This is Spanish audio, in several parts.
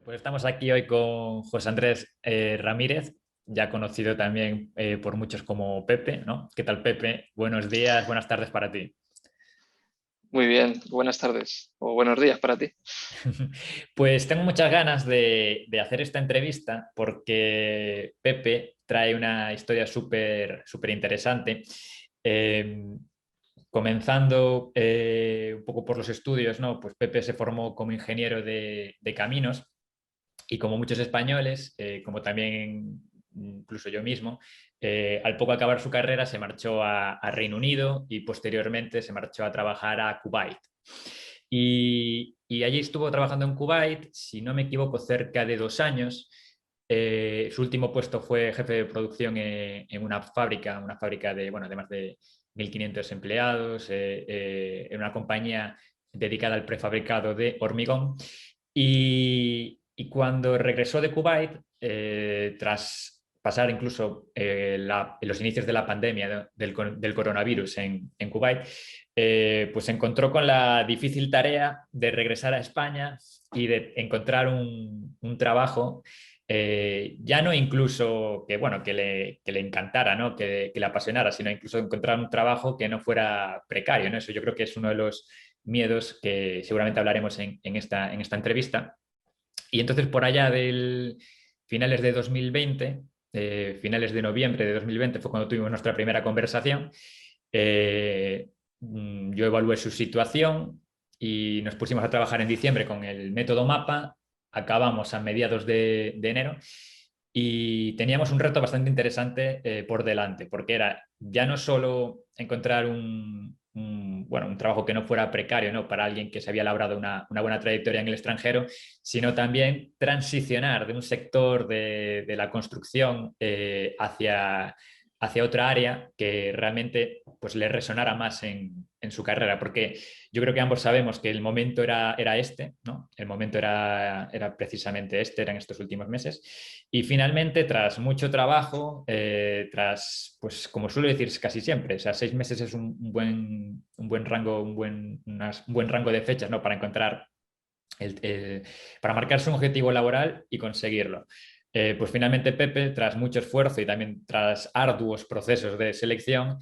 Pues estamos aquí hoy con José Andrés Ramírez, ya conocido también por muchos como Pepe, ¿no? ¿Qué tal, Pepe? Buenos días, buenas tardes para ti. Muy bien, buenas tardes o buenos días para ti. Pues tengo muchas ganas de hacer esta entrevista porque Pepe trae una historia súper interesante. Eh, Comenzando un poco por los estudios, ¿no? Pues Pepe se formó como ingeniero de caminos. Y como muchos españoles, como también incluso yo mismo, al poco acabar su carrera se marchó a Reino Unido y posteriormente se marchó a trabajar a Kuwait. Y allí estuvo trabajando en Kuwait, si no me equivoco, cerca de 2 años. Su último puesto fue jefe de producción en una fábrica de, bueno, de más de 1.500 empleados, en una compañía dedicada al prefabricado de hormigón. Y cuando regresó de Kuwait, tras pasar incluso los inicios de la pandemia del coronavirus en Kuwait, pues se encontró con la difícil tarea de regresar a España y de encontrar un trabajo, ya no incluso que, bueno, que le encantara, ¿no? Que le apasionara, sino incluso encontrar un trabajo que no fuera precario, ¿no? Eso yo creo que es uno de los miedos que seguramente hablaremos en esta entrevista. Y entonces por allá del finales de 2020, finales de noviembre de 2020 fue cuando tuvimos nuestra primera conversación. Yo evalué su situación y nos pusimos a trabajar en diciembre con el método MAPA. Acabamos a mediados de enero y teníamos un reto bastante interesante por delante, porque era ya no solo encontrar bueno, un trabajo que no fuera precario, ¿no? Para alguien que se había labrado una buena trayectoria en el extranjero, sino también transicionar de un sector de la construcción hacia otra área que realmente pues, le resonara más en su carrera, porque yo creo que ambos sabemos que el momento era este, ¿no? El momento era precisamente este, eran estos últimos meses. Y finalmente, tras mucho trabajo, pues como suelo decir casi siempre, o sea, 6 meses es un buen rango, un buen rango de fechas, ¿no? Para encontrar para marcarse un objetivo laboral y conseguirlo. Pues finalmente Pepe, tras mucho esfuerzo y también tras arduos procesos de selección,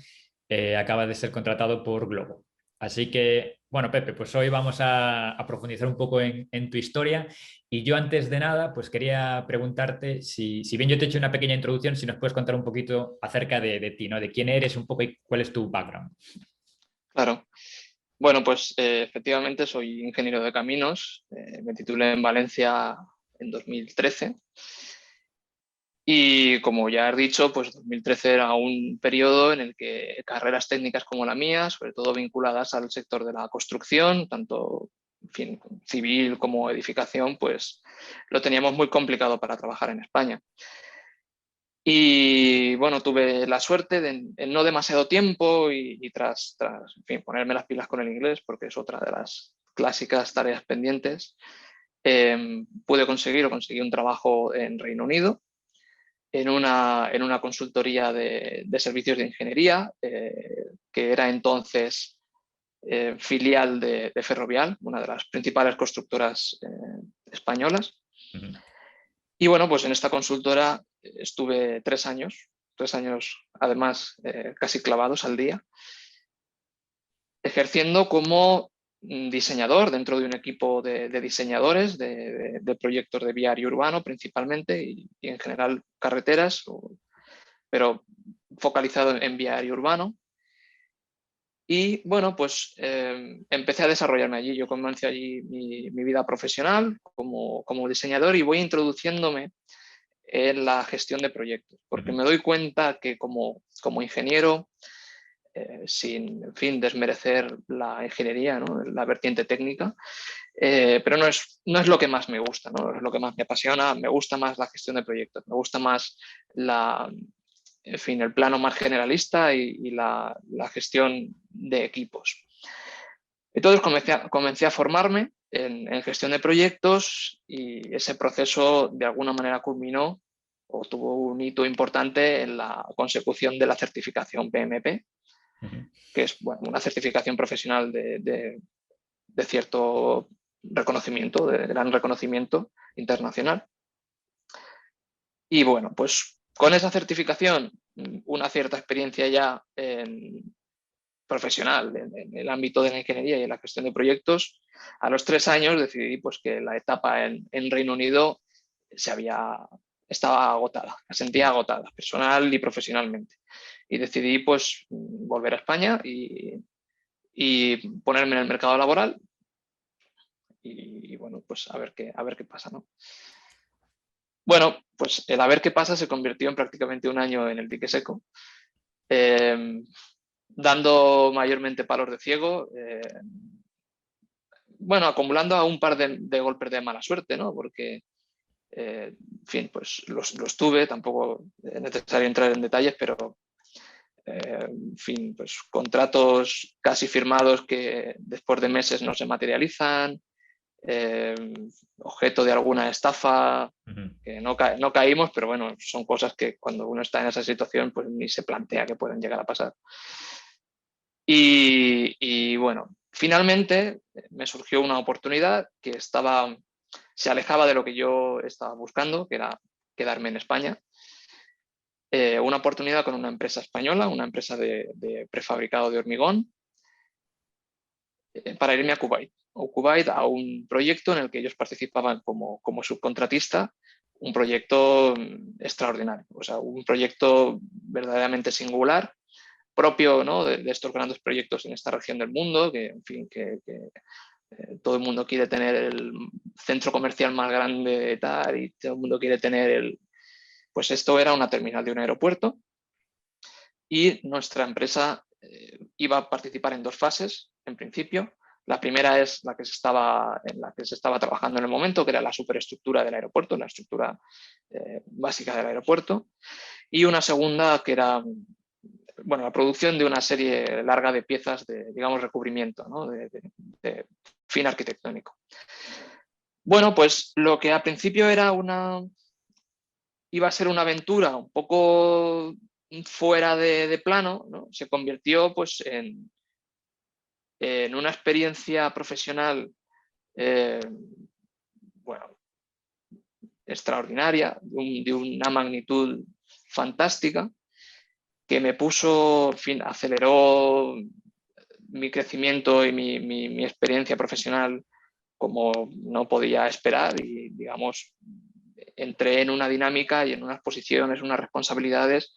acaba de ser contratado por Globo. Así que, bueno, Pepe, pues hoy vamos a profundizar un poco en tu historia y yo antes de nada, pues quería preguntarte si bien yo te he hecho una pequeña introducción, si nos puedes contar un poquito acerca de ti, ¿no? De quién eres un poco y cuál es tu background. Claro. Bueno, pues efectivamente soy ingeniero de caminos. Me titulé en Valencia en 2013 y como ya has dicho, pues 2013 era un periodo en el que carreras técnicas como la mía, sobre todo vinculadas al sector de la construcción, tanto en fin, civil como edificación, pues lo teníamos muy complicado para trabajar en España. Y bueno, tuve la suerte de en no demasiado tiempo y tras en fin, ponerme las pilas con el inglés, porque es otra de las clásicas tareas pendientes, pude conseguir un trabajo en Reino Unido, en una consultoría de servicios de ingeniería, que era entonces filial de Ferrovial, una de las principales constructoras españolas. Ujú. Y bueno, pues en esta consultora estuve 3 años además casi clavados al día, ejerciendo como diseñador dentro de un equipo de diseñadores de proyectos de viario urbano principalmente y en general carreteras, pero focalizado en viario urbano. Y bueno, pues empecé a desarrollarme allí. Yo comencé allí mi vida profesional como diseñador y voy introduciéndome en la gestión de proyectos, porque Ujú. me doy cuenta que como ingeniero, sin, en fin, desmerecer la ingeniería, ¿no? La vertiente técnica, pero no es lo que más me gusta, no es lo que más me apasiona, me gusta más la gestión de proyectos, me gusta más en fin, el plano más generalista y la gestión de equipos. Entonces comencé a formarme en gestión de proyectos y ese proceso de alguna manera culminó o tuvo un hito importante en la consecución de la certificación PMP, Ujú. que es bueno, una certificación profesional de cierto reconocimiento, de gran reconocimiento internacional. Y bueno, pues con esa certificación, una cierta experiencia ya profesional en el ámbito de la ingeniería y en la gestión de proyectos, a los 3 años decidí pues, que la etapa en Reino Unido estaba agotada, la sentía agotada, personal y profesionalmente. Y decidí pues, volver a España y ponerme en el mercado laboral y bueno, pues a ver qué pasa, ¿no? Bueno, pues el a ver qué pasa se convirtió en prácticamente un año en el dique seco, dando mayormente palos de ciego, bueno, acumulando a un par de golpes de mala suerte, ¿no? Porque, en fin, pues los tuve, tampoco es necesario entrar en detalles, pero, en fin, pues contratos casi firmados que después de meses no se materializan, objeto de alguna estafa, que no caímos, pero bueno, son cosas que cuando uno está en esa situación pues ni se plantea que pueden llegar a pasar. Y bueno, finalmente me surgió una oportunidad que se alejaba de lo que yo estaba buscando, que era quedarme en España. Una oportunidad con una empresa española, una empresa de prefabricado de hormigón, para irme a Kuwait a un proyecto en el que ellos participaban como subcontratista, un proyecto extraordinario, o sea, un proyecto verdaderamente singular, propio, ¿no? de estos grandes proyectos en esta región del mundo, que en fin, que todo el mundo quiere tener el centro comercial más grande de tal y todo el mundo quiere tener pues esto era una terminal de un aeropuerto y nuestra empresa iba a participar en 2 fases, en principio. La primera es en la que se estaba trabajando en el momento, que era la superestructura del aeropuerto, la estructura básica del aeropuerto, y una segunda que era la producción de una serie larga de piezas de, digamos, recubrimiento, ¿no? de fin arquitectónico. Bueno, pues lo que al principio iba a ser una aventura un poco fuera de plano, ¿no? Se convirtió pues en una experiencia profesional bueno, extraordinaria, de una magnitud fantástica, que me puso, en fin, aceleró mi crecimiento y mi experiencia profesional como no podía esperar y, digamos, entré en una dinámica y en unas posiciones, unas responsabilidades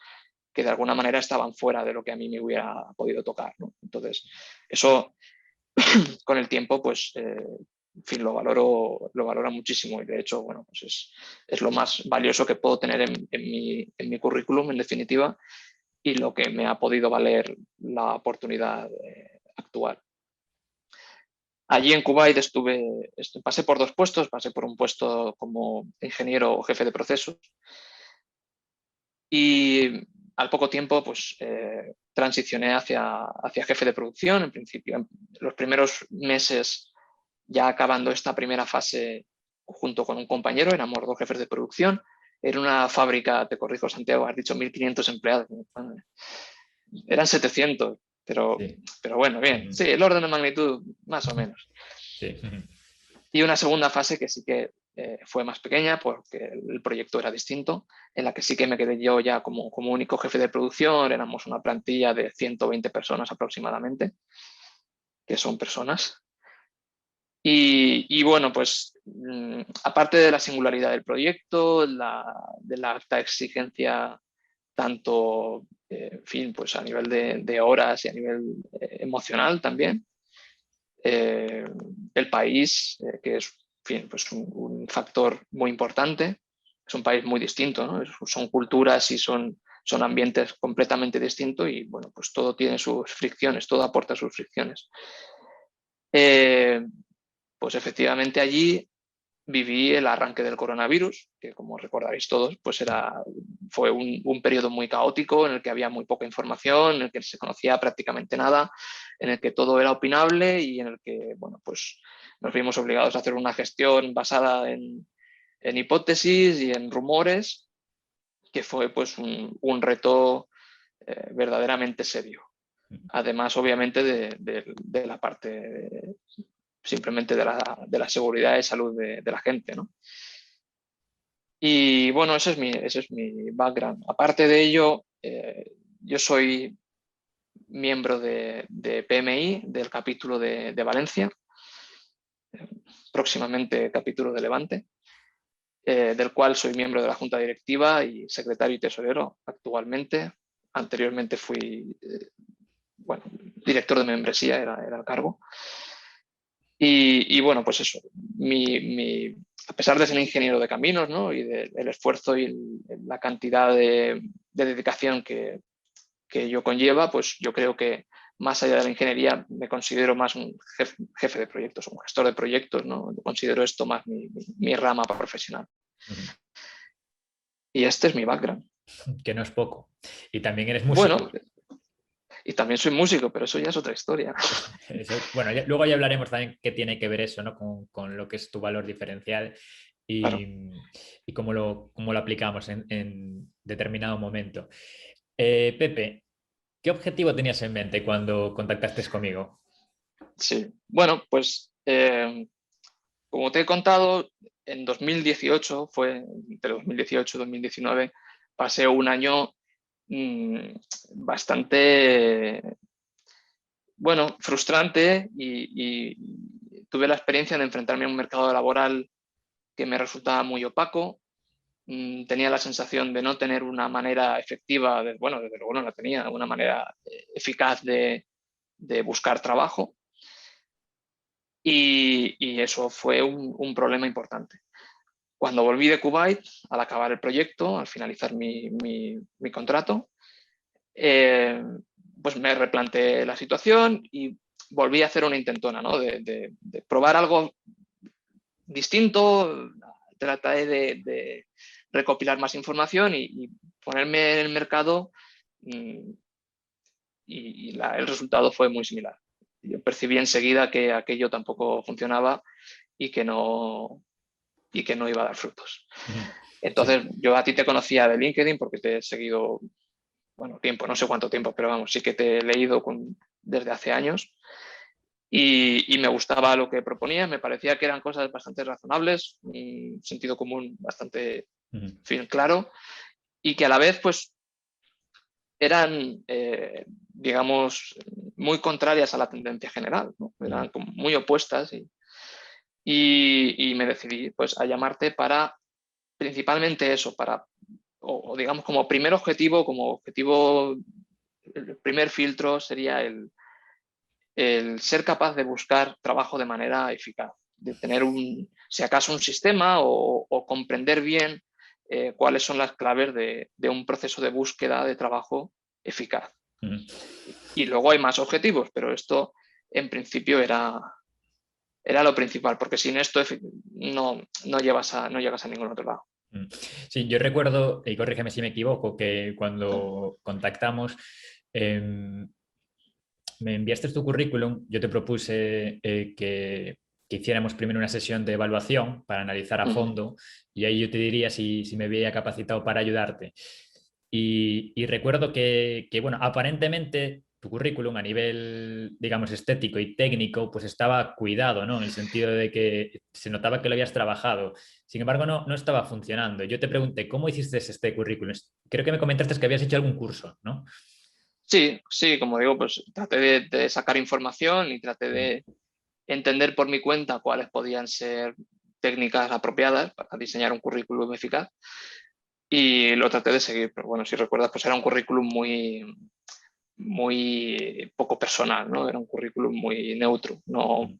que de alguna manera estaban fuera de lo que a mí me hubiera podido tocar, ¿no? Entonces, eso con el tiempo, pues, en fin, lo valoro muchísimo y de hecho, bueno, pues es lo más valioso que puedo tener en mi currículum, en definitiva, y lo que me ha podido valer la oportunidad actual. Allí en Kuwait pasé por 2 puestos, pasé por un puesto como ingeniero o jefe de procesos y al poco tiempo pues, transicioné hacia jefe de producción. En principio, en los primeros meses, ya acabando esta primera fase junto con un compañero, éramos 2 jefes de producción. Era una fábrica, te corrijo Santiago, has dicho 1.500 empleados. Eran 700, Sí. pero bueno, bien. Sí, el orden de magnitud más o menos. Sí. Y una segunda fase que sí que fue más pequeña porque el proyecto era distinto, en la que sí que me quedé yo ya como único jefe de producción. Éramos una plantilla de 120 personas aproximadamente, que son personas. Y bueno, pues aparte de la singularidad del proyecto, de la alta exigencia, tanto en fin, pues a nivel de horas y a nivel emocional también, el país, que es en fin, pues un factor muy importante, es un país muy distinto, ¿no? Son culturas y son ambientes completamente distintos y bueno, pues todo tiene sus fricciones, todo aporta sus fricciones. Pues efectivamente allí viví el arranque del coronavirus, que como recordaréis todos, pues fue un periodo muy caótico en el que había muy poca información, en el que no se conocía prácticamente nada, en el que todo era opinable y en el que, bueno, pues nos vimos obligados a hacer una gestión basada en hipótesis y en rumores, que fue pues un reto verdaderamente serio. Además, obviamente, de la parte simplemente de la seguridad y salud de la gente, ¿no? Y bueno, ese es mi background. Aparte de ello, yo soy miembro de PMI, del capítulo de Valencia, próximamente capítulo de Levante, del cual soy miembro de la Junta Directiva y secretario y tesorero actualmente. Anteriormente fui bueno, director de membresía, era el cargo. Y bueno, pues eso, a pesar de ser ingeniero de caminos, ¿no? Y del esfuerzo y la cantidad de dedicación que ello conlleva, pues yo creo que más allá de la ingeniería me considero más un jefe de proyectos, un gestor de proyectos, ¿no? Considero esto más mi rama profesional. Ujú. Y este es mi background. Que no es poco. Y también eres Bueno, músico. y también soy músico, pero eso ya es otra historia. Bueno, luego ya hablaremos también qué tiene que ver eso, ¿no? Con lo que es tu valor diferencial Claro. y cómo lo aplicamos en determinado momento. Pepe, ¿qué objetivo tenías en mente cuando contactaste conmigo? Sí. Bueno, pues como te he contado, en 2018, fue entre 2018 y 2019, pasé un año mmm, bastante, bueno, frustrante y tuve la experiencia de enfrentarme a un mercado laboral que me resultaba muy opaco. Tenía la sensación de no tener una manera efectiva, bueno, desde luego no la tenía, una manera eficaz de buscar trabajo. Y eso fue un problema importante. Cuando volví de Kuwait, al acabar el proyecto, al finalizar mi contrato, eh, pues me replanteé la situación y volví a hacer una intentona, ¿no? De probar algo distinto, traté de recopilar más información y ponerme en el mercado el resultado fue muy similar. Yo percibí enseguida que aquello tampoco funcionaba y que no, y que no iba a dar frutos. Sí. Entonces, yo a ti te conocía de LinkedIn porque te he seguido, bueno, tiempo, no sé cuánto tiempo, pero vamos, sí que te he leído desde hace años y me gustaba lo que proponía, me parecía que eran cosas bastante razonables, un sentido común bastante fin, claro, y que a la vez, pues, eran, digamos, muy contrarias a la tendencia general, ¿no? Eran como muy opuestas y me decidí pues a llamarte para principalmente eso, o digamos como objetivo, el primer filtro sería el ser capaz de buscar trabajo de manera eficaz, de tener si acaso un sistema o comprender bien cuáles son las claves de un proceso de búsqueda de trabajo eficaz. Y luego hay más objetivos, pero esto en principio era lo principal, porque sin esto no llegas a ningún otro lado. Sí, yo recuerdo, y corrígeme si me equivoco, que cuando contactamos, me enviaste tu currículum, yo te propuse que hiciéramos primero una sesión de evaluación para analizar a fondo y ahí yo te diría si me veía capacitado para ayudarte. Y recuerdo bueno, aparentemente tu currículum a nivel, digamos, estético y técnico, pues estaba cuidado, ¿no? En el sentido de que se notaba que lo habías trabajado. Sin embargo, no estaba funcionando. Yo te pregunté, ¿cómo hiciste este currículum? Creo que me comentaste que habías hecho algún curso, ¿no? Sí, sí, como digo, pues traté de sacar información y traté de entender por mi cuenta cuáles podían ser técnicas apropiadas para diseñar un currículum eficaz y lo traté de seguir. Pero bueno, si recuerdas, pues era un currículum muy poco personal, ¿no? Era un currículum muy neutro, no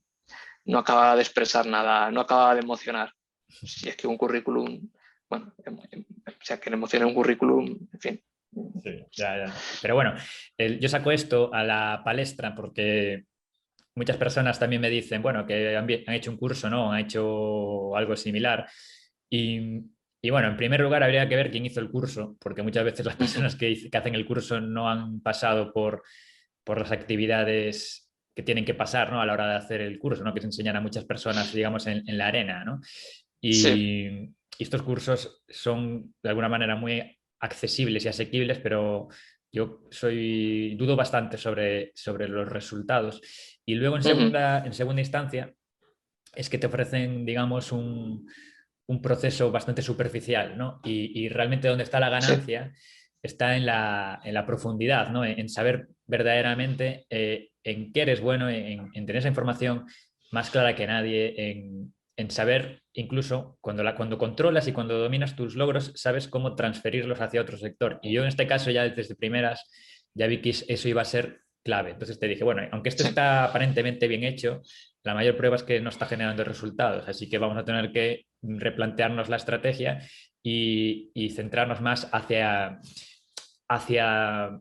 acababa de expresar nada, no acababa de emocionar. Si es que un currículum, bueno, o sea, que le emocione un currículum, en fin. Sí, ya. Pero bueno, yo saco esto a la palestra porque muchas personas también me dicen, bueno, que han hecho un curso, ¿no? Han hecho algo similar. Y, y bueno, en primer lugar habría que ver quién hizo el curso, porque muchas veces las personas que hacen el curso no han pasado por las actividades que tienen que pasar, ¿no? A la hora de hacer el curso, ¿no? Que se enseñan a muchas personas, digamos, en la arena, ¿no? Sí. Y estos cursos son de alguna manera muy accesibles y asequibles, pero dudo bastante sobre los resultados. Y luego en segunda instancia, es que te ofrecen, digamos, un proceso bastante superficial, ¿no? Y realmente donde está la Sí, ganancia está en la profundidad, ¿no? En saber verdaderamente en qué eres bueno, en tener esa información más clara que nadie, en saber incluso cuando controlas y cuando dominas tus logros, sabes cómo transferirlos hacia otro sector. Y yo en este caso ya desde primeras ya vi que eso iba a ser clave. Entonces te dije, bueno, aunque esto sí, está aparentemente bien hecho, la mayor prueba es que no está generando resultados, así que vamos a tener que replantearnos la estrategia y centrarnos más hacia, hacia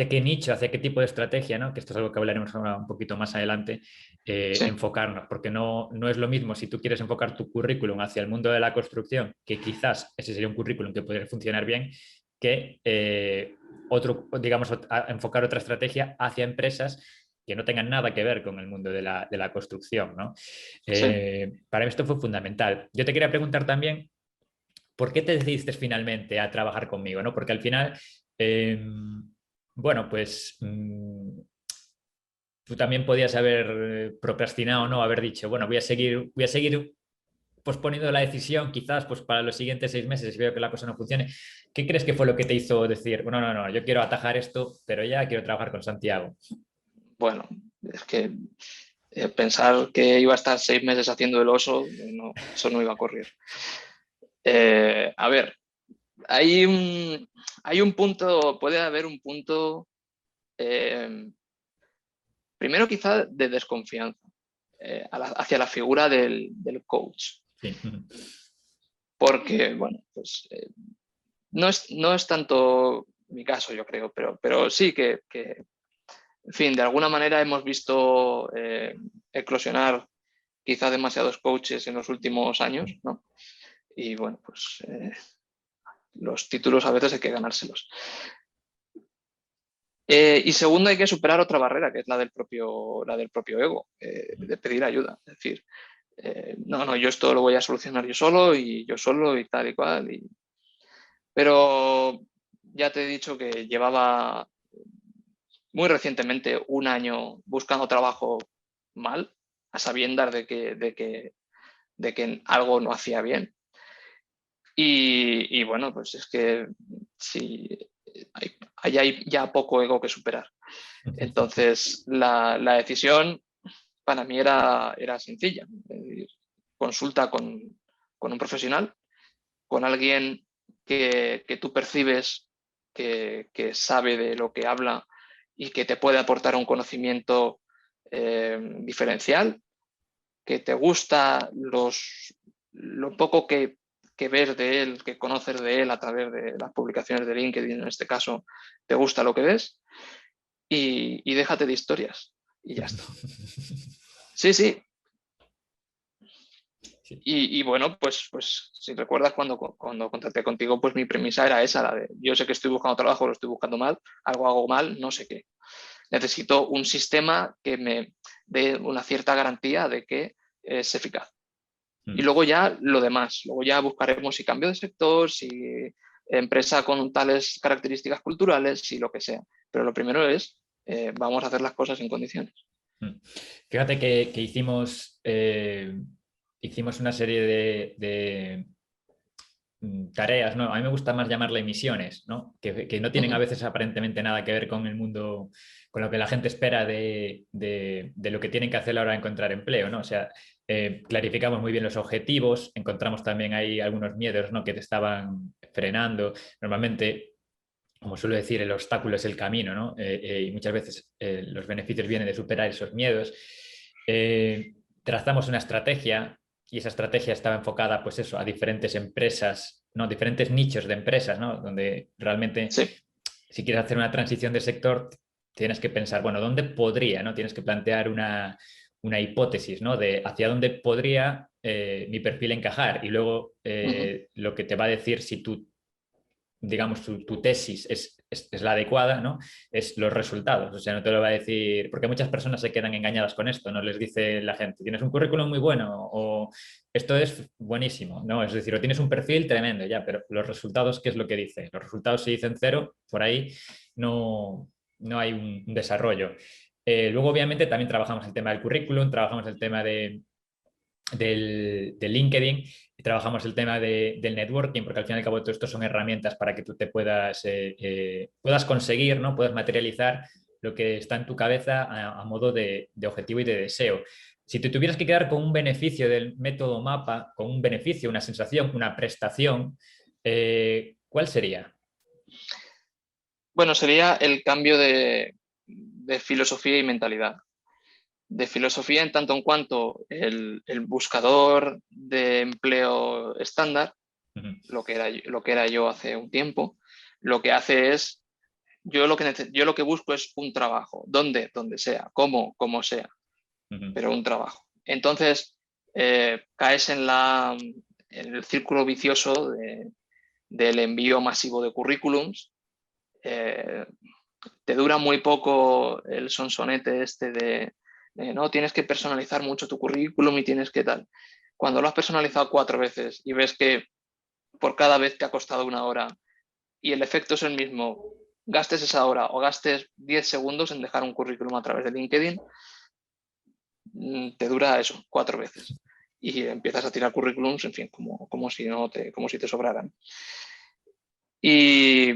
qué nicho, hacia qué tipo de estrategia, ¿no? Que esto es algo que hablaremos ahora un poquito más adelante, sí, enfocarnos, porque no es lo mismo si tú quieres enfocar tu currículum hacia el mundo de la construcción, que quizás ese sería un currículum que podría funcionar bien, que otro, digamos, enfocar otra estrategia hacia empresas que no tengan nada que ver con el mundo de la construcción, ¿no? sí. Para mí esto fue fundamental. Yo te quería preguntar también, ¿por qué te decidiste finalmente a trabajar conmigo? ¿No? Porque al final, eh, bueno, pues tú también podías haber procrastinado, ¿no? Haber dicho, bueno, voy a seguir posponiendo la decisión, quizás pues para los siguientes 6 meses, si veo que la cosa no funcione. ¿Qué crees que fue lo que te hizo decir, bueno, no, yo quiero atajar esto, pero ya quiero trabajar con Santiago? Bueno, es que pensar que iba a estar 6 meses haciendo el oso, no, eso no iba a ocurrir. A ver, hay hay un punto, puede haber un punto, eh, primero quizá de desconfianza hacia la figura del coach, Sí. porque, bueno, pues no es tanto mi caso, yo creo, pero sí que, en fin, de alguna manera hemos visto eclosionar quizá demasiados coaches en los últimos años, ¿no? Y bueno, pues los títulos a veces hay que ganárselos. Y segundo, hay que superar otra barrera, que es la del propio ego, de pedir ayuda. Es decir, no, yo esto lo voy a solucionar yo solo y tal y cual. Pero ya te he dicho que llevaba muy recientemente un año buscando trabajo mal, a sabiendas de que algo no hacía bien. Y bueno, pues es que sí, hay ya poco ego que superar. Entonces, la decisión para mí era sencilla. Es decir, consulta con un profesional, con alguien que tú percibes que sabe de lo que habla y que te puede aportar un conocimiento diferencial, que te gusta lo poco que ves de él, que conoces de él a través de las publicaciones de LinkedIn, en este caso, te gusta lo que ves y déjate de historias y ya está. Sí, sí. Sí. Y bueno, pues si recuerdas cuando contacté contigo, pues mi premisa era esa, la de yo sé que estoy buscando trabajo, lo estoy buscando mal, algo hago mal, no sé qué. Necesito un sistema que me dé una cierta garantía de que es eficaz. Y luego ya lo demás, luego ya buscaremos si cambio de sector, si empresa con tales características culturales, si lo que sea. Pero lo primero es, vamos a hacer las cosas en condiciones. Fíjate que hicimos una serie de tareas, ¿no? A mí me gusta más llamarle misiones, ¿no? Que no Uh tienen a -huh. veces aparentemente nada que ver con el mundo, con lo que la gente espera de lo que tienen que hacer a la hora de encontrar empleo, ¿no? O sea, clarificamos muy bien los objetivos, encontramos también ahí algunos miedos, ¿no? Que te estaban frenando. Normalmente, como suelo decir, el obstáculo es el camino, ¿no? Y muchas veces los beneficios vienen de superar esos miedos. Trazamos una estrategia y esa estrategia estaba enfocada, pues eso, a diferentes empresas, ¿no? Diferentes nichos de empresas, ¿no? Donde realmente, Sí. si quieres hacer una transición de sector, tienes que pensar, bueno, ¿dónde podría, ¿no? Tienes que plantear una hipótesis, ¿no? De hacia dónde podría mi perfil encajar y luego Uh -huh. lo que te va a decir si tú digamos, tu tesis es la adecuada, ¿no? Es los resultados. O sea, no te lo va a decir, porque muchas personas se quedan engañadas con esto, no les dice la gente, tienes un currículum muy bueno o esto es buenísimo, ¿no? Es decir, o tienes un perfil tremendo, ya, pero los resultados, ¿qué es lo que dice? Los resultados si dicen cero, por ahí no hay un desarrollo. Luego, obviamente, también trabajamos el tema del currículum, trabajamos el tema de LinkedIn y trabajamos el tema del networking, porque al fin y al cabo todo esto son herramientas para que tú te puedas conseguir, ¿no? Puedas materializar lo que está en tu cabeza a modo de objetivo y de deseo. Si te tuvieras que quedar con un beneficio del método MAPA, con un beneficio, una sensación, una prestación, ¿cuál sería? Bueno, sería el cambio de filosofía y mentalidad. De filosofía en tanto en cuanto el buscador de empleo estándar, Ujú, lo que era yo hace un tiempo, lo que hace es, yo lo que busco es un trabajo, donde sea, como sea, ujú, pero un trabajo. Entonces, caes en el círculo vicioso del envío masivo de currículums. eh, Te dura muy poco el sonsonete este no, tienes que personalizar mucho tu currículum y tienes que tal. Cuando lo has personalizado 4 veces y ves que por cada vez te ha costado 1 hora y el efecto es el mismo, gastes esa hora o gastes 10 segundos en dejar un currículum a través de LinkedIn, te dura eso, 4 veces. Y empiezas a tirar currículums, en fin, como si te sobraran. Y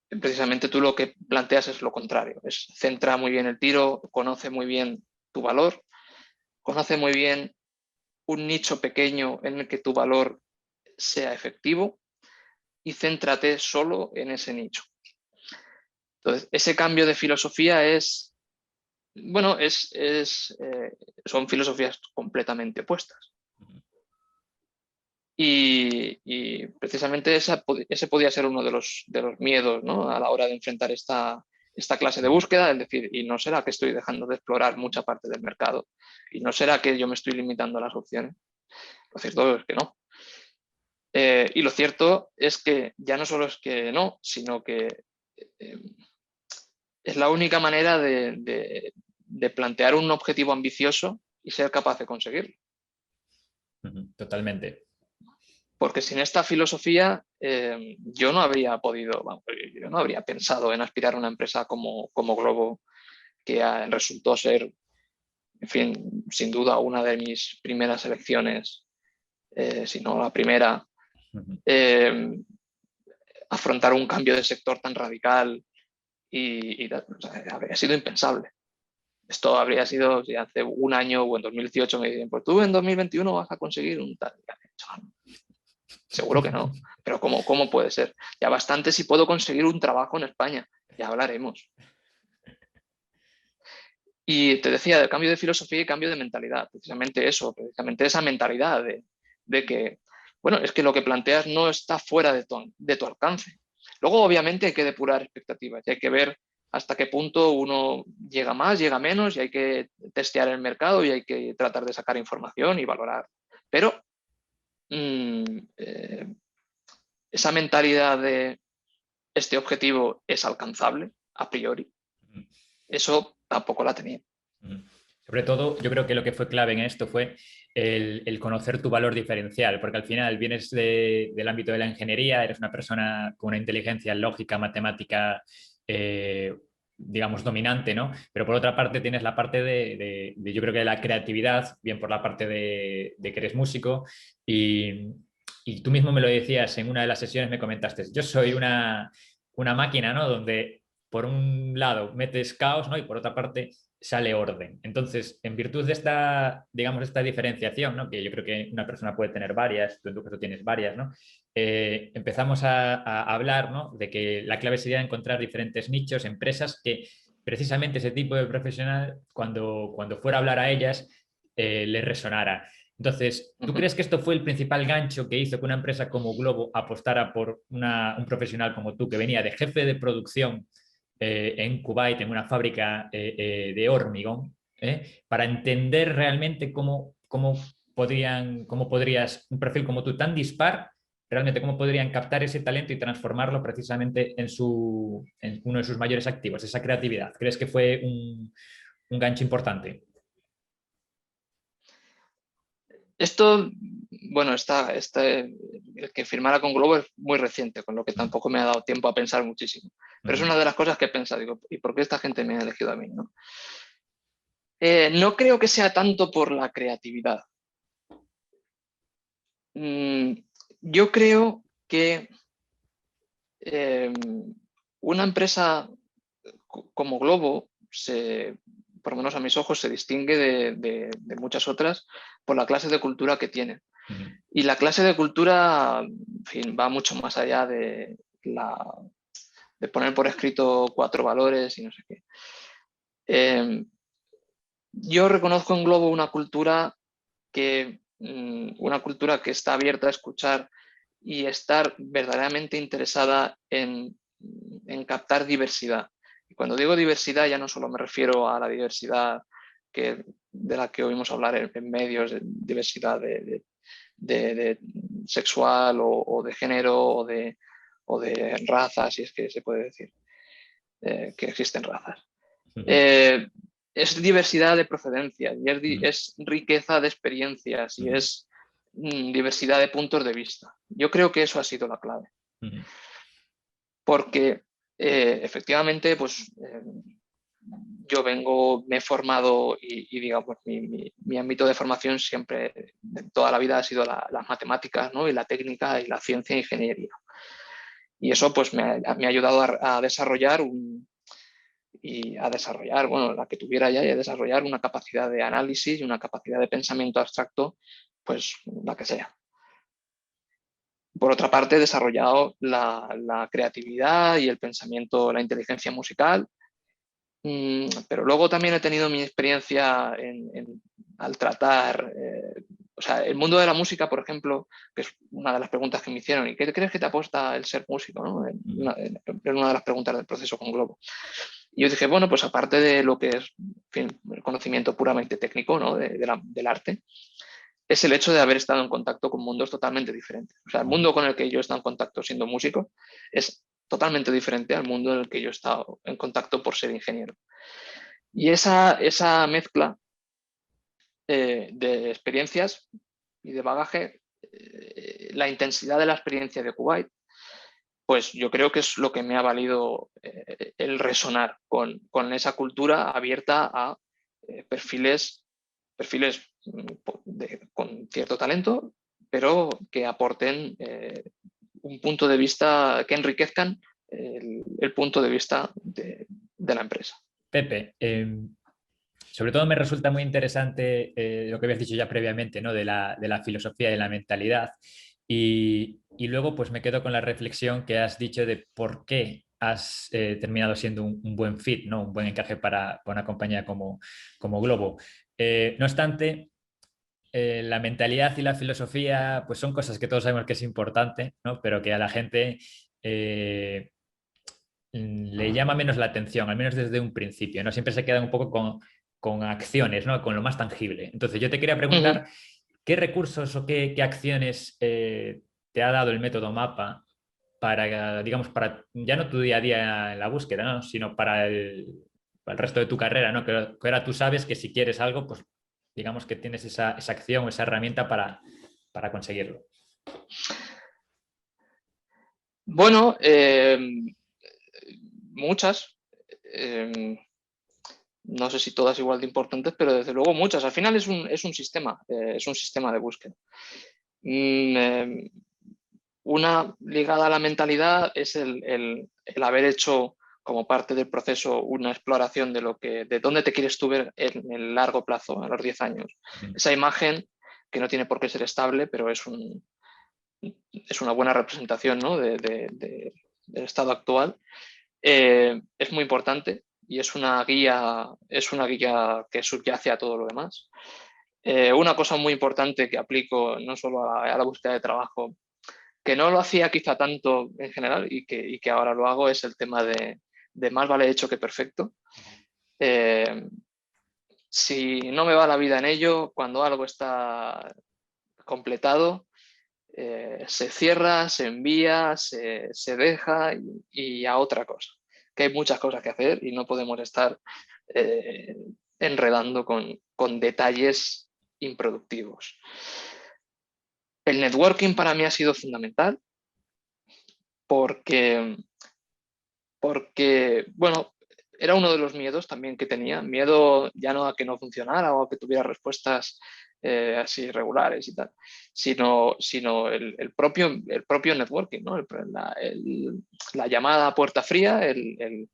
precisamente tú lo que planteas es lo contrario, es centra muy bien el tiro, conoce muy bien tu valor, conoce muy bien un nicho pequeño en el que tu valor sea efectivo y céntrate solo en ese nicho. Entonces, ese cambio de filosofía bueno, son filosofías completamente opuestas. Y precisamente ese podía ser uno de los miedos, ¿no? A la hora de enfrentar esta clase de ujú, búsqueda, es decir, ¿y no será que estoy dejando de explorar mucha parte del mercado? ¿Y no será que yo me estoy limitando a las opciones? Lo cierto es que no. Y lo cierto es que ya no solo es que no, sino que eh, es la única manera de plantear un objetivo ambicioso y ser capaz de conseguirlo. ujú, totalmente. Porque sin esta filosofía yo no habría podido, yo no habría pensado en aspirar a una empresa como Globo, que resultó ser, en fin, sin duda una de mis primeras elecciones, si no la primera. Ujú, eh, Afrontar un cambio de sector tan radical o sea, habría sido impensable. Esto habría sido si hace un año o en 2018 me dicen, pues tú en 2021 vas a conseguir un tal. Seguro que no, pero ¿cómo puede ser? Ya bastante si puedo conseguir un trabajo en España, ya hablaremos. Y te decía, del cambio de filosofía y cambio de mentalidad, precisamente eso, precisamente esa mentalidad de que, bueno, es que lo que planteas no está fuera de tu alcance. Luego, obviamente, hay que depurar expectativas y hay que ver hasta qué punto uno llega más, llega menos y hay que testear el mercado y hay que tratar de sacar información y valorar. Pero mmm, esa mentalidad de este objetivo es alcanzable a priori, ujú, eso tampoco la tenía. ujú. Sobre todo, yo creo que lo que fue clave en esto fue el conocer tu valor diferencial, porque al final vienes del ámbito de la ingeniería, eres una persona con una inteligencia lógica, matemática, eh, digamos, dominante, ¿no? Pero por otra parte tienes la parte yo creo que de la creatividad, bien por la parte de que eres músico y tú mismo me lo decías en una de las sesiones, me comentaste, yo soy una máquina, ¿no? Donde por un lado metes caos, ¿no? Y por otra parte sale orden. Entonces, en virtud de esta, digamos, esta diferenciación, ¿no? Que yo creo que una persona puede tener varias, tú en tu caso tienes varias, ¿no? Empezamos a hablar, ¿no? De que la clave sería encontrar diferentes nichos, empresas que precisamente ese tipo de profesional, cuando fuera a hablar a ellas, les resonara. Entonces, ¿tú Uh-huh. crees que esto fue el principal gancho que hizo que una empresa como Globo apostara por un profesional como tú, que venía de jefe de producción en Kuwait, en una fábrica de hormigón, para entender realmente cómo podrías, un perfil como tú tan dispar, realmente cómo podrían captar ese talento y transformarlo precisamente en uno de sus mayores activos, esa creatividad? ¿Crees que fue un gancho importante? Esto, bueno, el que firmara con Globo es muy reciente, con lo que Mm, tampoco me ha dado tiempo a pensar muchísimo. Pero es mm, una de las cosas que he pensado, digo, ¿y por qué esta gente me ha elegido a mí? ¿No? No creo que sea tanto por la creatividad. Yo creo que una empresa como Globo, por lo menos a mis ojos, se distingue de muchas otras por la clase de cultura que tiene. Y la clase de cultura, en fin, va mucho más allá de poner por escrito 4 valores y no sé qué. Yo reconozco en Globo una cultura que está abierta a escuchar y estar verdaderamente interesada en captar diversidad. Y cuando digo diversidad ya no solo me refiero a la diversidad de la que oímos hablar en medios, de diversidad de sexual o de género o de raza, si es que se puede decir que existen razas. Es diversidad de procedencias y es riqueza de experiencias y es diversidad de puntos de vista. Yo creo que eso ha sido la clave. Porque efectivamente, pues yo me he formado y digamos, mi ámbito de formación siempre, toda la vida ha sido las matemáticas, ¿no? Y la técnica y la ciencia e ingeniería. Y eso pues me ha ayudado a desarrollar bueno, la que tuviera ya, y a desarrollar una capacidad de análisis y una capacidad de pensamiento abstracto, pues la que sea. Por otra parte, he desarrollado la creatividad y el pensamiento, la inteligencia musical, pero luego también he tenido mi experiencia al tratar, o sea, el mundo de la música, por ejemplo, que es una de las preguntas que me hicieron, ¿y qué crees que te aporta el ser músico? ¿No? En una de las preguntas del proceso con Globo. Y yo dije, bueno, pues aparte de lo que es, en fin, el conocimiento puramente técnico, ¿no? del arte, es el hecho de haber estado en contacto con mundos totalmente diferentes. O sea, el mundo con el que yo he estado en contacto siendo músico es totalmente diferente al mundo en el que yo he estado en contacto por ser ingeniero. Y esa mezcla de experiencias y de bagaje, la intensidad de la experiencia de Kuwait, pues yo creo que es lo que me ha valido el resonar con esa cultura abierta a perfiles con cierto talento, pero que aporten un punto de vista, que enriquezcan el punto de vista de la empresa. Pepe, sobre todo me resulta muy interesante lo que habías dicho ya previamente, ¿no? De la filosofía y de la mentalidad. Y luego pues me quedo con la reflexión que has dicho de por qué has terminado siendo un buen fit, ¿no? Un buen encaje para una compañía como Globo. No obstante, la mentalidad y la filosofía pues son cosas que todos sabemos que es importante, ¿no? Pero que a la gente le llama menos la atención, al menos desde un principio, ¿no? Siempre se quedan un poco con acciones, ¿no? Con lo más tangible. Entonces, yo te quería preguntar, ¿qué recursos o qué acciones te ha dado el método MAPA para, digamos, para ya no tu día a día en la búsqueda, ¿no? Sino para el resto de tu carrera, ¿no? Que ahora tú sabes que si quieres algo, pues digamos que tienes esa acción o esa herramienta para conseguirlo. Bueno, muchas. No sé si todas igual de importantes, pero desde luego muchas. Al final es un sistema de búsqueda. Una ligada a la mentalidad es el haber hecho como parte del proceso una exploración de dónde te quieres tú ver en el largo plazo, a los 10 años. Esa imagen, que no tiene por qué ser estable, pero es una buena representación, ¿no? del estado actual, es muy importante y es una guía que subyace a todo lo demás. Una cosa muy importante que aplico no solo a la búsqueda de trabajo, que no lo hacía quizá tanto en general y que ahora lo hago, es el tema de más vale hecho que perfecto. Si no me va la vida en ello, cuando algo está completado, se cierra, se envía, se deja y a otra cosa. Que hay muchas cosas que hacer y no podemos estar enredando con detalles improductivos. El networking para mí ha sido fundamental porque bueno, era uno de los miedos también que tenía. Miedo ya no a que no funcionara o a que tuviera respuestas así regulares y tal, sino el propio networking, ¿no? La llamada a puerta fría, el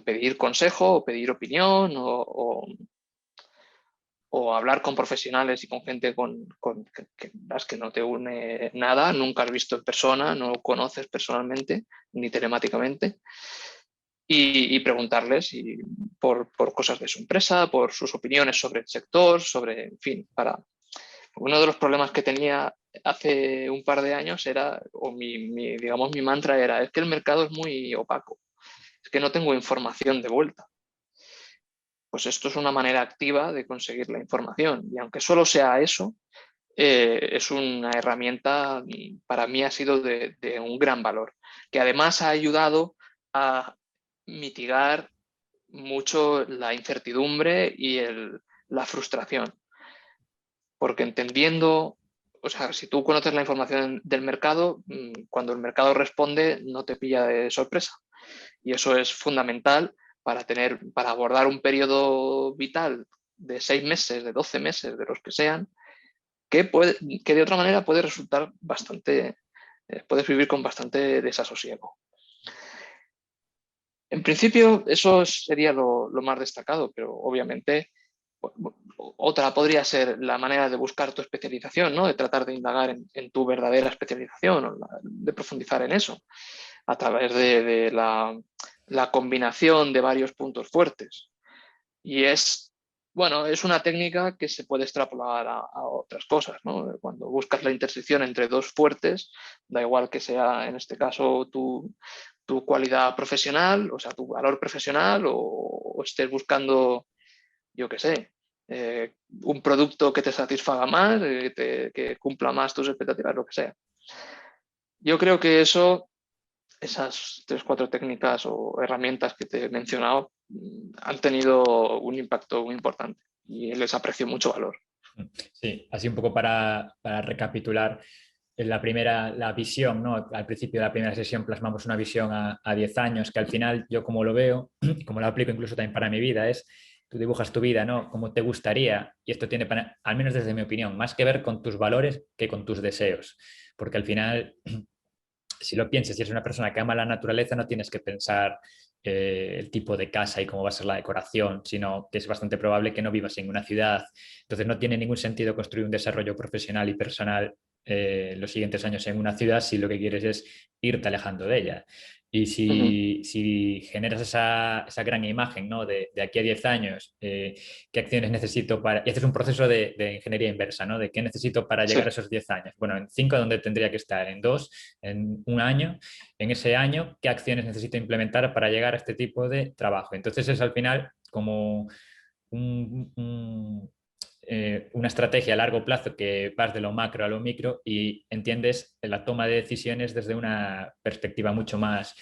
pedir consejo o pedir opinión o hablar con profesionales y con gente con las que no te une nada, nunca has visto en persona, no conoces personalmente ni telemáticamente, y preguntarles por cosas de su empresa, por sus opiniones sobre el sector, sobre, en fin, uno de los problemas que tenía hace un par de años era, o digamos, mi mantra era, es que el mercado es muy opaco, es que no tengo información de vuelta. Pues esto es una manera activa de conseguir la información. Y aunque solo sea eso, es una herramienta, para mí ha sido de un gran valor, que además ha ayudado a mitigar mucho la incertidumbre y la frustración. Porque entendiendo, o sea, si tú conoces la información del mercado, cuando el mercado responde no te pilla de sorpresa. Y eso es fundamental para abordar un periodo vital de 6 meses, de 12 meses, de los que sean, que de otra manera puede resultar bastante, puedes vivir con bastante desasosiego. En principio, eso sería lo más destacado, pero obviamente otra podría ser la manera de buscar tu especialización, ¿no? De tratar de indagar en tu verdadera especialización, o de profundizar en eso a través de la combinación de varios puntos fuertes. Y bueno, es una técnica que se puede extrapolar a otras cosas, ¿no? Cuando buscas la intersección entre dos fuertes, da igual que sea en este caso tu cualidad profesional, o sea, tu valor profesional, o estés buscando, yo qué sé, un producto que te satisfaga más, que cumpla más tus expectativas, lo que sea. Yo creo que esas 3 o 4 técnicas o herramientas que te he mencionado han tenido un impacto muy importante y les aprecio mucho valor. Sí, así un poco para recapitular. En la visión, ¿no? Al principio de la primera sesión plasmamos una visión a 10 años, que al final yo como lo veo, y como lo aplico incluso también para mi vida, es tú dibujas tu vida, ¿no? Como te gustaría, y esto tiene, al menos desde mi opinión, más que ver con tus valores que con tus deseos, porque al final si lo piensas, si eres una persona que ama la naturaleza, no tienes que pensar el tipo de casa y cómo va a ser la decoración, sino que es bastante probable que no vivas en una ciudad. Entonces no tiene ningún sentido construir un desarrollo profesional y personal los siguientes años en una ciudad si lo que quieres es irte alejando de ella. Y Ujú. si generas esa gran imagen, ¿no? De aquí a 10 años, qué acciones necesito para... Y haces un proceso de ingeniería inversa, ¿no? De qué necesito para Sí. llegar a esos 10 años. Bueno, en 5, ¿dónde tendría que estar? En 2, en un año. En ese año, ¿qué acciones necesito implementar para llegar a este tipo de trabajo? Entonces es al final como una estrategia a largo plazo que vas de lo macro a lo micro y entiendes la toma de decisiones desde una perspectiva mucho más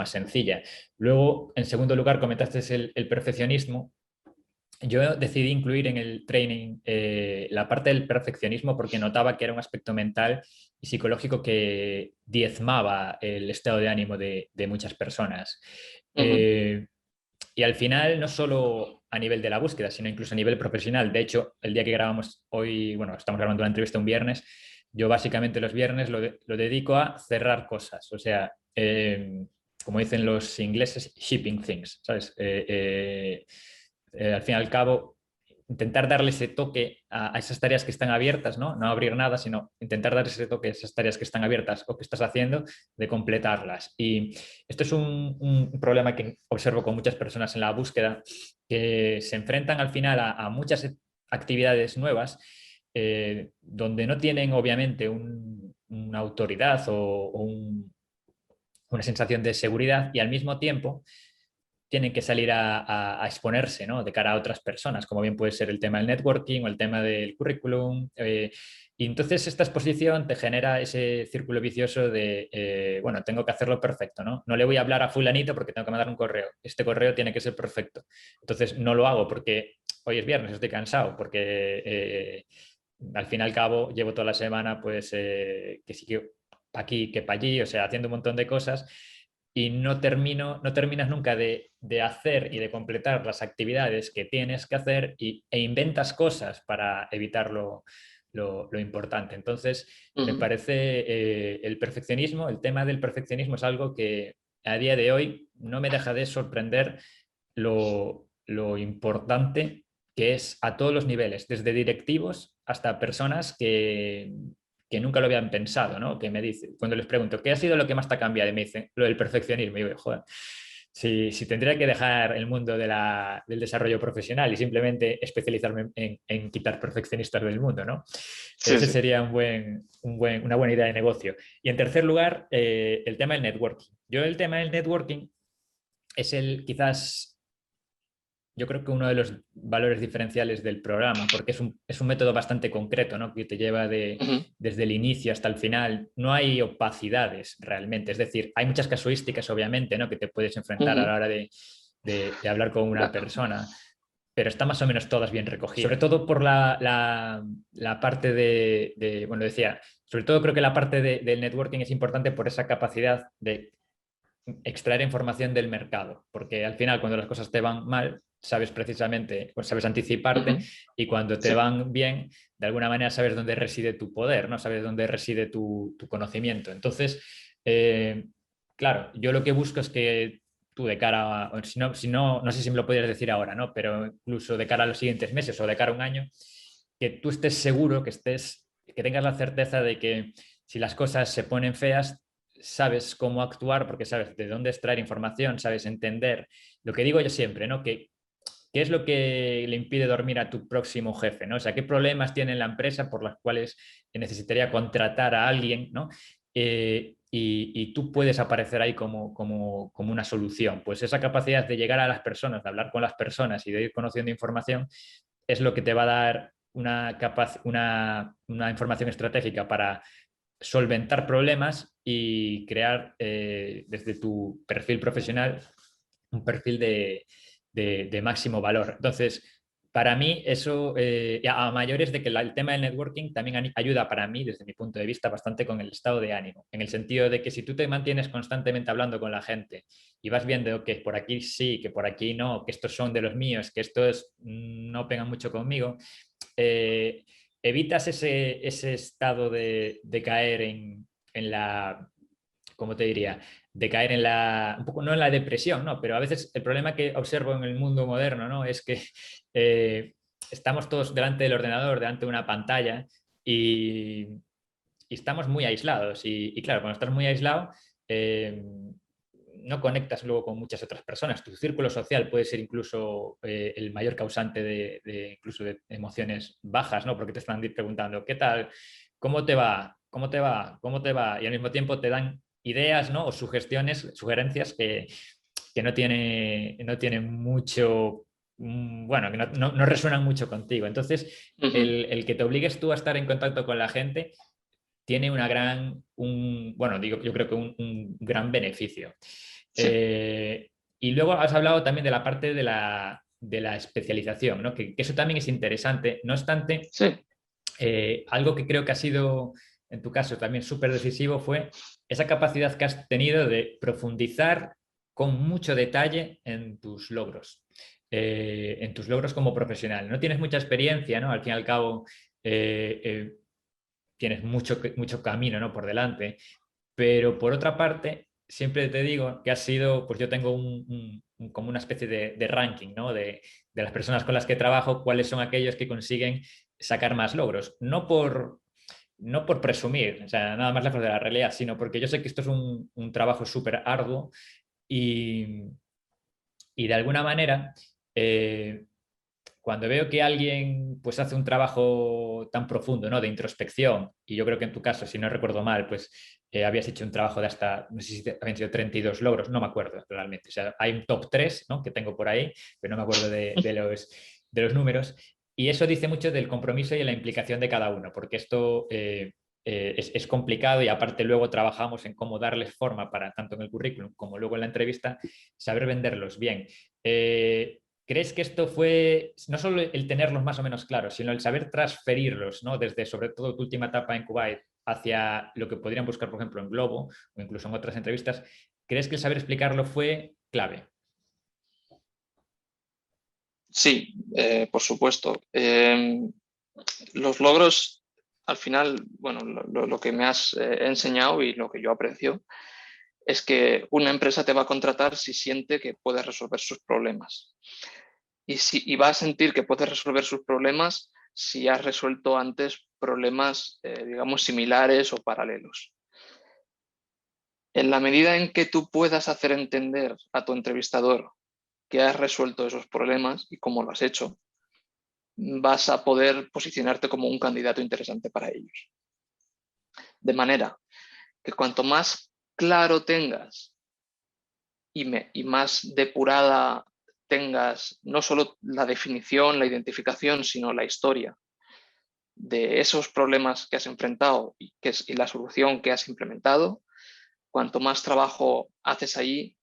sencilla. Luego, en segundo lugar, comentaste el perfeccionismo. Yo decidí incluir en el training la parte del perfeccionismo porque notaba que era un aspecto mental y psicológico que diezmaba el estado de ánimo de muchas personas. Ujú. Y al final, no solo a nivel de la búsqueda, sino incluso a nivel profesional. De hecho, el día que grabamos hoy, bueno, estamos grabando la entrevista un viernes, yo básicamente los viernes lo dedico a cerrar cosas. O sea, como dicen los ingleses, shipping things, ¿sabes? Al fin y al cabo, intentar darle ese toque a esas tareas que están abiertas, ¿no? No abrir nada, sino intentar dar ese toque a esas tareas que están abiertas o que estás haciendo, de completarlas. Y esto es un problema que observo con muchas personas en la búsqueda, que se enfrentan al final a muchas actividades nuevas donde no tienen obviamente una autoridad o una sensación de seguridad y al mismo tiempo tienen que salir a exponerse, ¿no? De cara a otras personas, como bien puede ser el tema del networking o el tema del currículum. Y entonces esta exposición te genera ese círculo vicioso de, bueno, tengo que hacerlo perfecto, ¿no? No le voy a hablar a fulanito porque tengo que mandar un correo. Este correo tiene que ser perfecto. Entonces no lo hago porque hoy es viernes, estoy cansado, porque al fin y al cabo llevo toda la semana, pues, que sí que para aquí, que para allí, o sea, haciendo un montón de cosas y no terminas nunca de hacer y de completar las actividades que tienes que hacer e inventas cosas para evitar lo importante. Entonces, me Ujú. parece el perfeccionismo, el tema del perfeccionismo es algo que a día de hoy no me deja de sorprender lo importante que es a todos los niveles, desde directivos hasta personas que nunca lo habían pensado, ¿no? Que me dice, cuando les pregunto, ¿qué ha sido lo que más te ha cambiado? Y me dicen, lo del perfeccionismo. Y yo, joder, si tendría que dejar el mundo del desarrollo profesional y simplemente especializarme en quitar perfeccionistas del mundo, ¿no? Sí, Ese sí. sería una buena idea de negocio. Y en tercer lugar, el tema del networking. Yo el tema del networking es quizás yo creo que uno de los valores diferenciales del programa, porque es un método bastante concreto, ¿no? Que te lleva Ujú, desde el inicio hasta el final. No hay opacidades realmente, es decir, hay muchas casuísticas, obviamente, ¿no? Que te puedes enfrentar a ujú. la hora de hablar con una Claro. persona, pero están más o menos todas bien recogidas. Sobre todo por la parte bueno, decía, sobre todo creo que la parte del networking es importante por esa capacidad de extraer información del mercado, porque al final cuando las cosas te van mal, sabes precisamente, pues sabes anticiparte Ujú. y cuando te Sí. van bien, de alguna manera sabes dónde reside tu poder, ¿no? Sabes dónde reside tu conocimiento. Entonces, claro, yo lo que busco es que tú de cara a, si no, no sé si me lo podrías decir ahora, ¿no? Pero incluso de cara a los siguientes meses o de cara a un año, que tú estés seguro, que tengas la certeza de que si las cosas se ponen feas, sabes cómo actuar porque sabes de dónde extraer información, sabes entender lo que digo yo siempre, ¿no? ¿Qué es lo que le impide dormir a tu próximo jefe, ¿no? O sea, ¿qué problemas tiene la empresa por las cuales necesitaría contratar a alguien, ¿no? Y tú puedes aparecer ahí como una solución. Pues esa capacidad de llegar a las personas, de hablar con las personas y de ir conociendo información es lo que te va a dar una información estratégica para solventar problemas y crear desde tu perfil profesional un perfil de máximo valor. Entonces, para mí eso, a mayores de que el tema del networking también ayuda para mí, desde mi punto de vista, bastante con el estado de ánimo, en el sentido de que si tú te mantienes constantemente hablando con la gente y vas viendo que por aquí sí, que por aquí no, que estos son de los míos, que estos no pegan mucho conmigo, eh, evitas ese estado de caer en la, ¿cómo te diría? De caer en un poco, no en la depresión, ¿no? Pero a veces el problema que observo en el mundo moderno, ¿no? Es que eh, estamos todos delante del ordenador, delante de una pantalla y estamos muy aislados. Y claro, cuando estás muy aislado, eh, no conectas luego con muchas otras personas. Tu círculo social puede ser incluso el mayor causante incluso de emociones bajas, ¿no? Porque te están preguntando, ¿qué tal? ¿Cómo te va? ¿Cómo te va? ¿Cómo te va? Y al mismo tiempo te dan ideas, ¿no? O sugerencias que no tienen mucho, bueno, que no resuenan mucho contigo. Entonces, Ujú. el que te obligues tú a estar en contacto con la gente tiene bueno, digo, yo creo que un gran beneficio. Sí. Y luego has hablado también de la parte de la especialización, ¿no? Que eso también es interesante. No obstante, Sí. algo que creo que ha sido, en tu caso, también súper decisivo fue esa capacidad que has tenido de profundizar con mucho detalle en tus logros como profesional. No tienes mucha experiencia, ¿no? Al fin y al cabo, tienes mucho camino, ¿no? Por delante. Pero por otra parte, siempre te digo que ha sido, pues yo tengo como una especie de ranking, ¿no? De las personas con las que trabajo, cuáles son aquellos que consiguen sacar más logros. No por presumir, o sea, nada más lejos de la realidad, sino porque yo sé que esto es un trabajo súper arduo y, y de alguna manera cuando veo que alguien pues hace un trabajo tan profundo, ¿no? De introspección, y yo creo que en tu caso, si no recuerdo mal, pues habías hecho un trabajo de hasta, no sé si habían sido 32 logros, no me acuerdo realmente. O sea, hay un top 3, ¿no? Que tengo por ahí, pero no me acuerdo de los números. Y eso dice mucho del compromiso y de la implicación de cada uno, porque esto es complicado y aparte luego trabajamos en cómo darles forma para, tanto en el currículum como luego en la entrevista, saber venderlos bien. ¿Crees que esto fue no solo el tenerlos más o menos claros, sino el saber transferirlos, ¿no? Desde sobre todo tu última etapa en Kuwait hacia lo que podrían buscar, por ejemplo, en Globo o incluso en otras entrevistas? ¿crees que el saber explicarlo fue clave? Sí, por supuesto. Los logros, al final, bueno, lo que me has enseñado y lo que yo aprecio es que una empresa te va a contratar si siente que puedes resolver sus problemas. Y va a sentir que puedes resolver sus problemas si has resuelto antes problemas, digamos, similares o paralelos. En la medida en que tú puedas hacer entender a tu entrevistador que has resuelto esos problemas y cómo lo has hecho, vas a poder posicionarte como un candidato interesante para ellos. De manera que cuanto más claro tengas y más depurada tengas no solo la definición, la identificación, sino la historia de esos problemas que has enfrentado y la solución que has implementado, cuanto más trabajo haces allí,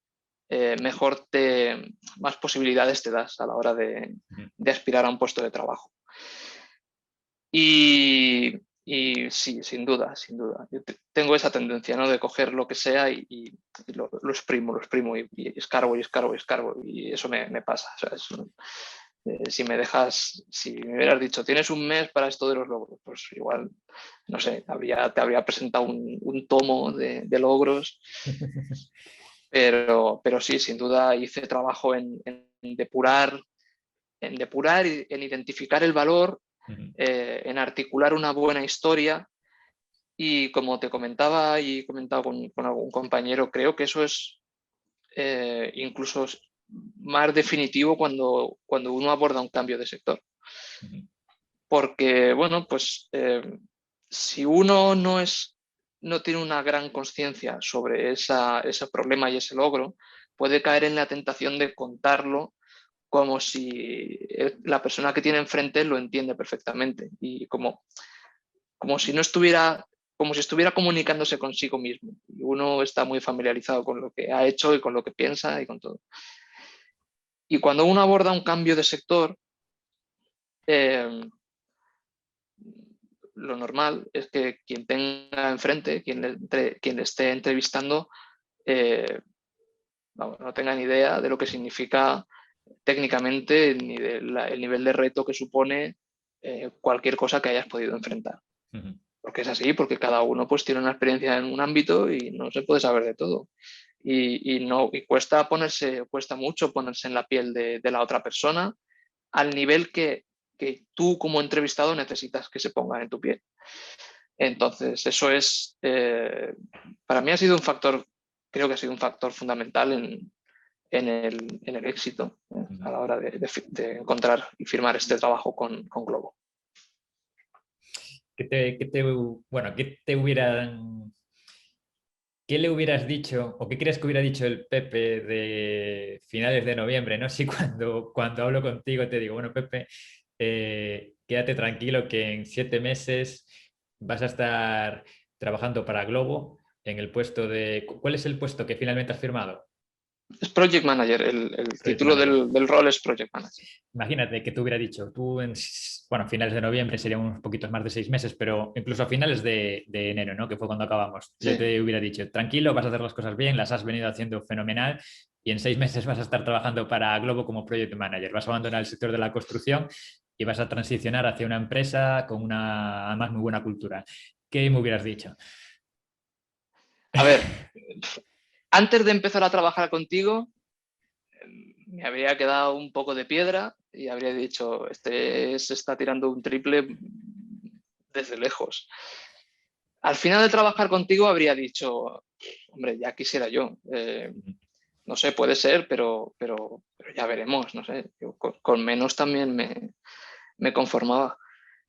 más posibilidades te das a la hora de aspirar a un puesto de trabajo. Y sí, sin duda, sin duda. Yo tengo esa tendencia, ¿no? De coger lo que sea y lo exprimo y escarbo y escarbo y escarbo y eso me pasa. O sea, si me hubieras dicho, tienes un mes para esto de los logros, pues igual, no sé, te habría presentado un tomo de logros, pero sí, sin duda hice trabajo en depurar y en identificar el valor, en articular una buena historia y como te comentaba y he comentado con algún compañero, creo que eso es incluso más definitivo cuando uno aborda un cambio de sector. Porque, bueno, pues si uno no tiene una gran conciencia sobre ese problema y ese logro, puede caer en la tentación de contarlo como si la persona que tiene enfrente lo entiende perfectamente y como si no estuviera, como si estuviera comunicándose consigo mismo. Y uno está muy familiarizado con lo que ha hecho y con lo que piensa y con todo. Y cuando uno aborda un cambio de sector, eh, lo normal es que quien tenga enfrente, quien le esté entrevistando, no tenga ni idea de lo que significa técnicamente ni del nivel de reto que supone cualquier cosa que hayas podido enfrentar. Porque es así, porque cada uno pues tiene una experiencia en un ámbito y no se puede saber de todo. Y cuesta mucho ponerse en la piel de la otra persona al nivel que tú como entrevistado necesitas que se ponga en tu piel. Entonces, eso es, para mí ha sido un factor, creo que ha sido un factor fundamental en el éxito a la hora de encontrar y firmar este trabajo con Globo. Bueno, ¿qué le hubieras dicho o qué crees que hubiera dicho el Pepe de finales de noviembre? ¿No? Si cuando hablo contigo te digo, bueno, Pepe, quédate tranquilo que en 7 meses vas a estar trabajando para Globo en el puesto de... ¿Cuál es el puesto que finalmente has firmado? Es Project Manager, el Project título Manager. del rol es Project Manager. Imagínate que te hubiera dicho, bueno, finales de noviembre serían unos poquitos más de 6 meses, pero incluso a finales de enero, ¿no? Que fue cuando acabamos. Yo Sí. te hubiera dicho, tranquilo, vas a hacer las cosas bien, las has venido haciendo fenomenal y en 6 meses vas a estar trabajando para Globo como Project Manager. Vas a abandonar el sector de la construcción y vas a transicionar hacia una empresa con una, además, muy buena cultura. ¿Qué me hubieras dicho? A ver, antes de empezar a trabajar contigo, me habría quedado un poco de piedra y habría dicho, este se está tirando un triple desde lejos. Al final de trabajar contigo habría dicho, hombre, ya quisiera yo. No sé, puede ser, pero ya veremos, no sé. Yo con menos también me conformaba.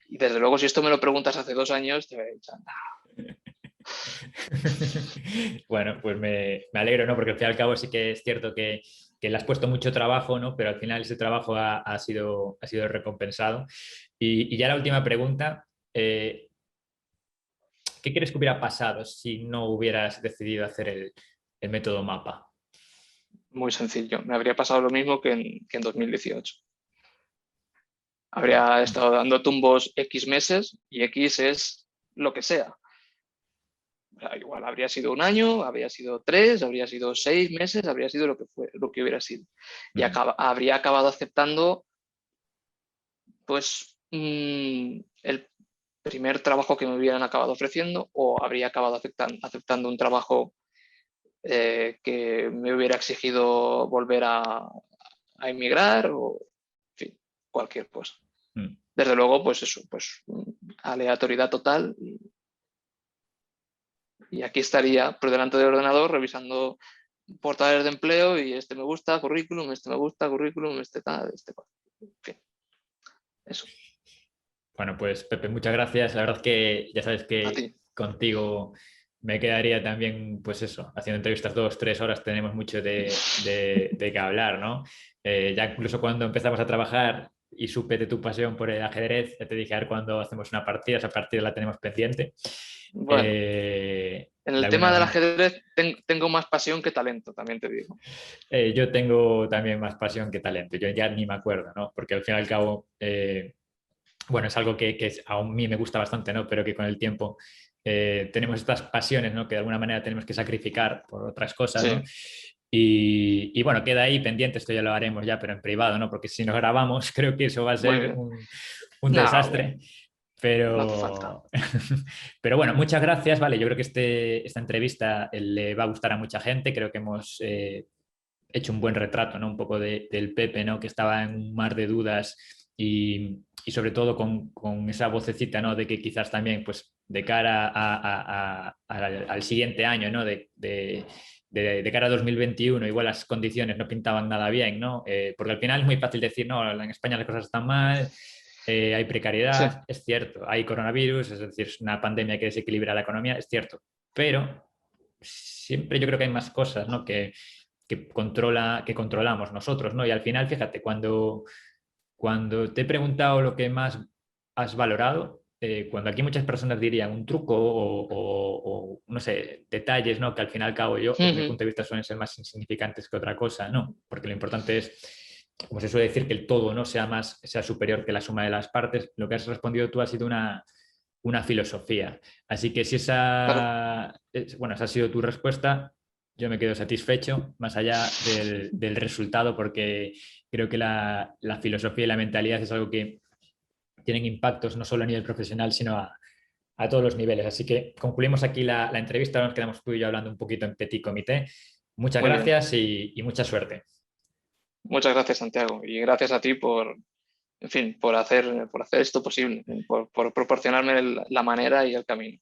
Y desde luego, si esto me lo preguntas hace 2 años, te habría dicho, Bueno, pues me alegro, ¿no? Porque al fin y al cabo sí que es cierto que le has puesto mucho trabajo, ¿no? Pero al final ese trabajo ha sido recompensado. Y ya la última pregunta, ¿qué crees que hubiera pasado si no hubieras decidido hacer el método MAPA? muy sencillo. Me habría pasado lo mismo que en 2018. Habría estado dando tumbos X meses y X es lo que sea. igual habría sido 1 año, habría sido 3, habría sido 6 meses, habría sido lo que hubiera sido. Y habría acabado aceptando, pues, el primer trabajo que me hubieran acabado ofreciendo, o habría acabado aceptando un trabajo que me hubiera exigido volver a emigrar, o en fin, cualquier cosa. Mm. Desde luego, pues eso, pues aleatoriedad total. Y aquí estaría por delante del ordenador revisando portales de empleo y este me gusta, currículum, este me gusta, currículum, este tal, este cual. En fin, eso. Bueno, pues Pepe, muchas gracias. La verdad es que ya sabes A que ti. contigo me quedaría también, pues eso, haciendo entrevistas 2, 3 horas tenemos mucho de qué hablar, ¿no? Ya incluso cuando empezamos a trabajar y supe de tu pasión por el ajedrez, ya te dije a ver cuándo hacemos una partida, esa partida la tenemos pendiente. Bueno, en De el alguna tema del manera. ajedrez tengo más pasión que talento, también te digo. Yo tengo también más pasión que talento, yo ya ni me acuerdo, ¿no? Porque al fin y al cabo, bueno, es algo que a mí me gusta bastante, ¿no? Pero que con el tiempo tenemos estas pasiones, ¿no? Que de alguna manera tenemos que sacrificar por otras cosas, ¿no? Sí, Y bueno, queda ahí pendiente, esto ya lo haremos ya, pero en privado, ¿no? Porque si nos grabamos, creo que eso va a muy ser bien. un Nada, bueno, desastre. no hace falta. Pero, pero bueno, muchas gracias. Vale, yo creo que esta entrevista le va a gustar a mucha gente. Creo que hemos hecho un buen retrato, ¿no? Un poco del Pepe, ¿no? Que estaba en un mar de dudas y sobre todo con esa vocecita, ¿no? De que quizás también, pues, de cara al siguiente año, ¿no? De cara a 2021, igual las condiciones no pintaban nada bien, ¿no? Porque al final es muy fácil decir, no, en España las cosas están mal, hay Sí, precariedad, es cierto, hay coronavirus, es decir, es una pandemia que desequilibra la economía, es cierto, pero siempre yo creo que hay más cosas, ¿no? Que controlamos nosotros, ¿no? Y al final, fíjate, cuando te he preguntado lo que más has valorado, cuando aquí muchas personas dirían un truco o, no sé, detalles, ¿no? Que al fin y al cabo yo, desde mi ujú, punto de vista, suelen ser más insignificantes que otra cosa, ¿no? Porque lo importante es, como se suele decir, que el todo no sea superior que la suma de las partes. Lo que has respondido tú ha sido una filosofía. Así que si claro. bueno, esa ha sido tu respuesta, yo me quedo satisfecho, más allá del resultado, porque creo que la filosofía y la mentalidad es algo que tienen impactos no solo a nivel profesional, sino a todos los niveles. Así que concluimos aquí la entrevista, ahora nos quedamos tú y yo hablando un poquito en petit comité. Muchas Muy bien. gracias y mucha suerte. Muchas gracias, Santiago. Y gracias a ti por, en fin, por hacer esto posible, por proporcionarme la manera y el camino.